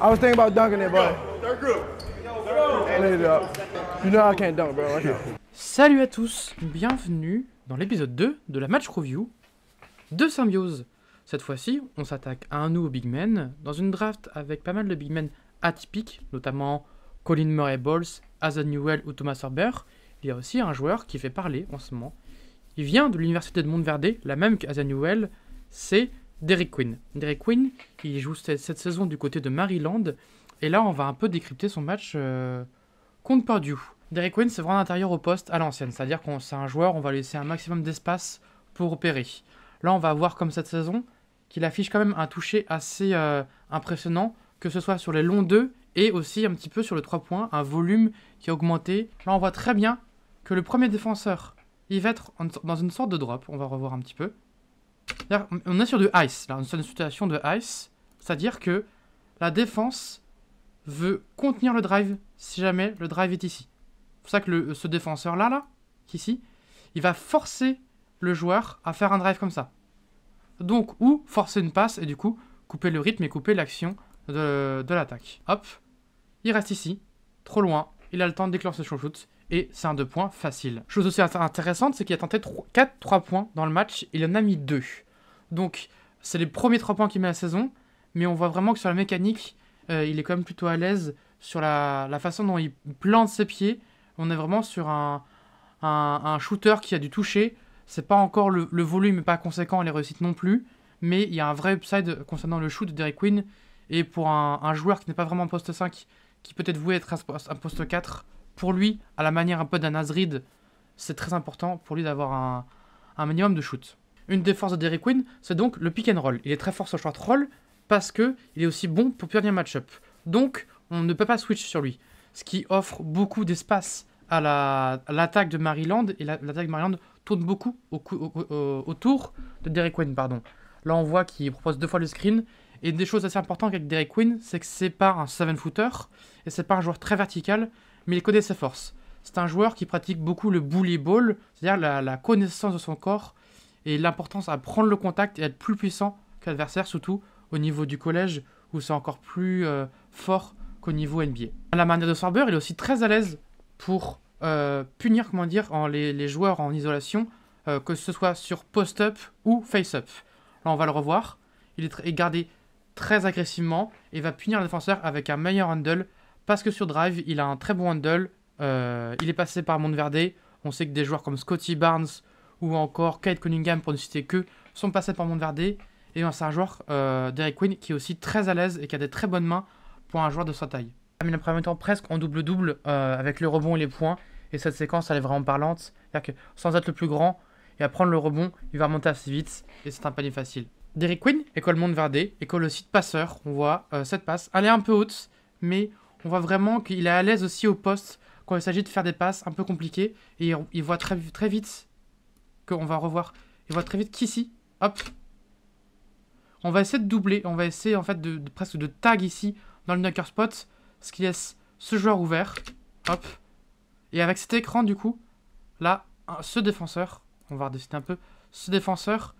I was thinking about dunking it, but I laid it up. You know I can't dunk, bro. Watch out. Salut à tous, bienvenue dans l'épisode 2 de la match review de Symbiose. Cette fois-ci, on s'attaque à un nouveau big man dans une draft avec pas mal de big men atypiques, notamment Colin Murray-Bowles, Hazen Newell ou Thomas Sorber. Il y a aussi un joueur qui fait parler en ce moment. Il vient de l'université de Montverde, la même qu'Hazen Newell, c'est Derek Quinn. Derek Quinn, il joue cette saison du côté de Maryland, et là on va un peu décrypter son match contre Purdue. Derek Quinn, c'est vraiment un intérieur au poste à l'ancienne, c'est-à-dire qu'on c'est un joueur, on va lui laisser un maximum d'espace pour opérer. Là on va voir comme cette saison qu'il affiche quand même un toucher assez impressionnant, que ce soit sur les longs 2 et aussi un petit peu sur le 3 points, un volume qui a augmenté. Là on voit très bien que le premier défenseur, il va être dans une sorte de drop, on va revoir un petit peu. On est sur du ice, là on est sur une situation de ice, c'est-à-dire que la défense veut contenir le drive si jamais le drive est ici. C'est pour ça que ce défenseur-là, ici, il va forcer le joueur à faire un drive comme ça. Donc, ou forcer une passe et du coup, couper le rythme et couper l'action de l'attaque. Hop, il reste ici, trop loin, il a le temps de déclencher son shoot et c'est un 2 points facile. Chose aussi intéressante, c'est qu'il a tenté 4 3 points dans le match, il en a mis 2. Donc, c'est les premiers 3 points qu'il met la saison, mais on voit vraiment que sur la mécanique, il est quand même plutôt à l'aise sur la façon dont il plante ses pieds. On est vraiment sur un shooter qui a du toucher. C'est pas encore le volume n'est pas conséquent et les réussites non plus, mais il y a un vrai upside concernant le shoot de Derek Quinn. Et pour un joueur qui n'est pas vraiment poste 5, qui peut-être voué être un poste 4, pour lui, à la manière un peu d'un Azrid, c'est très important pour lui d'avoir un minimum de shoot. Une des forces de Derek Quinn, c'est donc le pick and roll. Il est très fort sur short roll parce qu'il est aussi bon pour pionnier match-up. Donc, on ne peut pas switch sur lui. Ce qui offre beaucoup d'espace à l'attaque de Maryland. Et l'attaque de Maryland tourne beaucoup autour de Derek Quinn. Pardon. Là, on voit qu'il propose 2 fois le screen. Et des choses assez importantes avec Derek Quinn, c'est que c'est pas un 7-footer. Et c'est pas un joueur très vertical, mais il connaît ses forces. C'est un joueur qui pratique beaucoup le bully ball, c'est-à-dire la connaissance de son corps et l'importance à prendre le contact et être plus puissant que l'adversaire, surtout au niveau du collège où c'est encore plus fort qu'au niveau NBA. À la manière de Sorber, il est aussi très à l'aise pour punir les joueurs en isolation, que ce soit sur post-up ou face-up. Là, on va le revoir. Il est gardé très agressivement et va punir le défenseur avec un meilleur handle parce que sur drive, il a un très bon handle. Il est passé par Montverde. On sait que des joueurs comme Scotty Barnes ou encore Kate Cunningham, pour ne citer que, sont passés par Montverde. Et c'est un joueur, Derek Quinn, qui est aussi très à l'aise et qui a des très bonnes mains pour un joueur de sa taille. Il a mis le premier temps presque en double-double avec le rebond et les points. Et cette séquence, elle est vraiment parlante. C'est-à-dire que sans être le plus grand et à prendre le rebond, il va remonter assez vite et c'est un panier facile. Derek Quinn, école Montverde, école aussi de passeur. On voit cette passe. Elle est un peu haute, mais on voit vraiment qu'il est à l'aise aussi au poste quand il s'agit de faire des passes un peu compliquées. Et il voit très vite qu'on va revoir. Il voit très vite qu'ici, hop, on va essayer de doubler. On va essayer en fait presque de tag ici dans le dunker spot, ce qui laisse ce joueur ouvert. Hop. Et avec cet écran, du coup, là, ce défenseur, on va redessiner un peu, ce défenseur,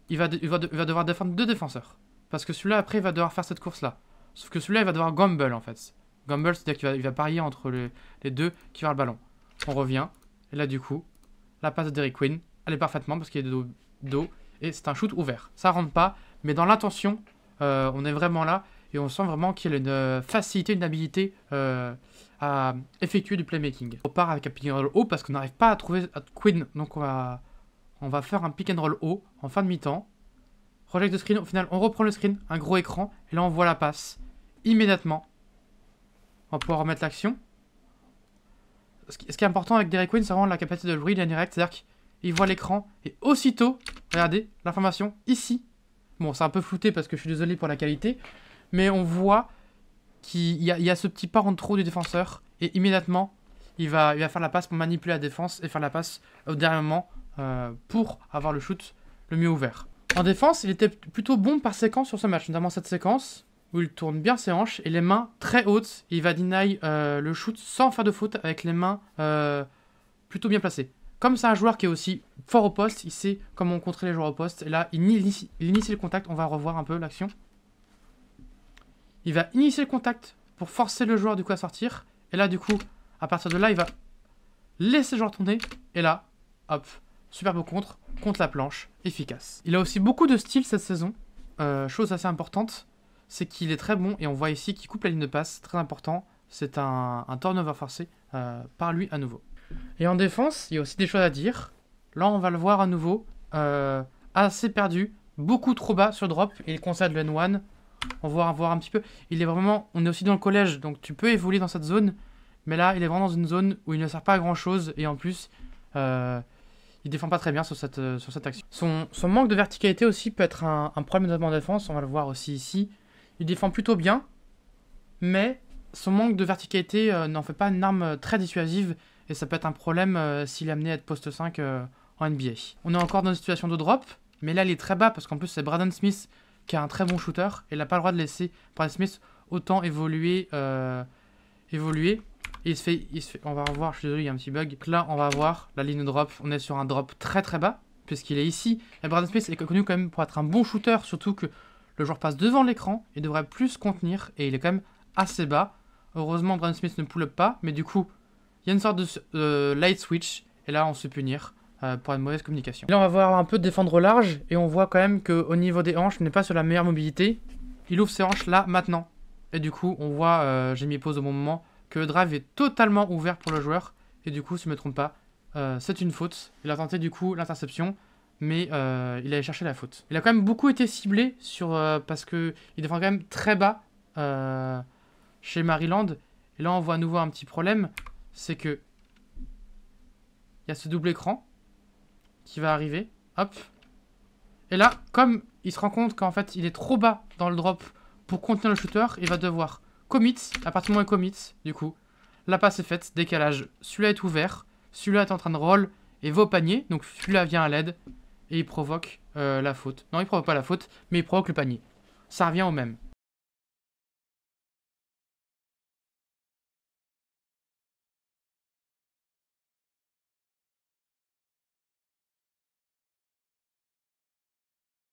il va devoir défendre 2 défenseurs. Parce que celui-là, après, il va devoir faire cette course-là. Sauf que celui-là, il va devoir gamble, en fait. Gamble, c'est-à-dire qu'il va parier entre les deux qui va le ballon. On revient. Et là, du coup, la passe de Derek Quinn, elle est parfaitement parce qu'il est de dos. Et c'est un shoot ouvert. Ça rentre pas, mais dans l'intention, on est vraiment là. Et on sent vraiment qu'il y a une facilité, une habilité à effectuer du playmaking. On part avec un pick and roll haut parce qu'on n'arrive pas à trouver Quinn. Donc on va faire un pick and roll haut en fin de mi-temps. Reject de screen. Au final, on reprend le screen, un gros écran. Et là, on voit la passe immédiatement. On va pouvoir remettre l'action. Ce qui est important avec Derek Quinn, c'est vraiment la capacité de le read and direct. C'est-à-dire qu'il voit l'écran et aussitôt, regardez, l'information ici. Bon, c'est un peu flouté parce que je suis désolé pour la qualité. Mais on voit qu'il y a ce petit pas en trop du défenseur. Et immédiatement, il va faire la passe pour manipuler la défense et faire la passe au dernier moment pour avoir le shoot le mieux ouvert. En défense, il était plutôt bon par séquence sur ce match, notamment cette séquence où il tourne bien ses hanches et les mains très hautes. Il va deny le shoot sans faire de faute avec les mains plutôt bien placées. Comme c'est un joueur qui est aussi fort au poste, il sait comment contrer les joueurs au poste. Et là, il initie le contact. On va revoir un peu l'action. Il va initier le contact pour forcer le joueur du coup à sortir. Et là du coup, à partir de là, il va laisser le joueur tourner. Et là, hop, superbe contre la planche, efficace. Il a aussi beaucoup de style cette saison. Chose assez importante, c'est qu'il est très bon. Et on voit ici qu'il coupe la ligne de passe, très important. C'est un turnover forcé par lui à nouveau. Et en défense, il y a aussi des choses à dire. Là, on va le voir à nouveau. Assez perdu, beaucoup trop bas sur drop. Et il concède le N1. On va voir un petit peu. Il est vraiment... On est aussi dans le collège, donc tu peux évoluer dans cette zone. Mais là, il est vraiment dans une zone où il ne sert pas à grand chose. Et en plus, il défend pas très bien sur cette action. Son manque de verticalité aussi peut être un problème notamment en défense. On va le voir aussi ici. Il défend plutôt bien. Mais son manque de verticalité n'en fait pas une arme très dissuasive. Et ça peut être un problème s'il est amené à être poste 5 en NBA. On est encore dans une situation de drop. Mais là, il est très bas parce qu'en plus, c'est Braden Smith qui est un très bon shooter. Et il n'a pas le droit de laisser Braden Smith autant évoluer. Et il se fait, on va revoir, je suis désolé, il y a un petit bug. Donc là, on va voir la ligne de drop. On est sur un drop très très bas, puisqu'il est ici. Et Braden Smith est connu quand même pour être un bon shooter, surtout que le joueur passe devant l'écran et devrait plus contenir. Et il est quand même assez bas. Heureusement, Braden Smith ne pull-up pas, mais du coup, il y a une sorte de light switch. Et là, on se fait punir pour une mauvaise communication. Et là, on va voir un peu défendre au large. Et on voit quand même qu'au niveau des hanches, il n'est pas sur la meilleure mobilité. Il ouvre ses hanches là, maintenant. Et du coup, on voit, j'ai mis pause au bon moment, que le drive est totalement ouvert pour le joueur. Et du coup, si je ne me trompe pas, c'est une faute. Il a tenté du coup l'interception, mais il allait chercher la faute. Il a quand même beaucoup été ciblé parce qu'il défend quand même très bas chez Maryland. Et là, on voit à nouveau un petit problème, c'est que il y a ce double écran qui va arriver. Hop. Et là, comme il se rend compte qu'en fait, il est trop bas dans le drop pour contenir le shooter, il va devoir commit. À partir du moment où il commit, du coup, la passe est faite, décalage. Celui-là est ouvert, celui-là est en train de roll et va au panier. Donc celui-là vient à l'aide et il provoque la faute. Non, il provoque pas la faute, mais il provoque le panier. Ça revient au même.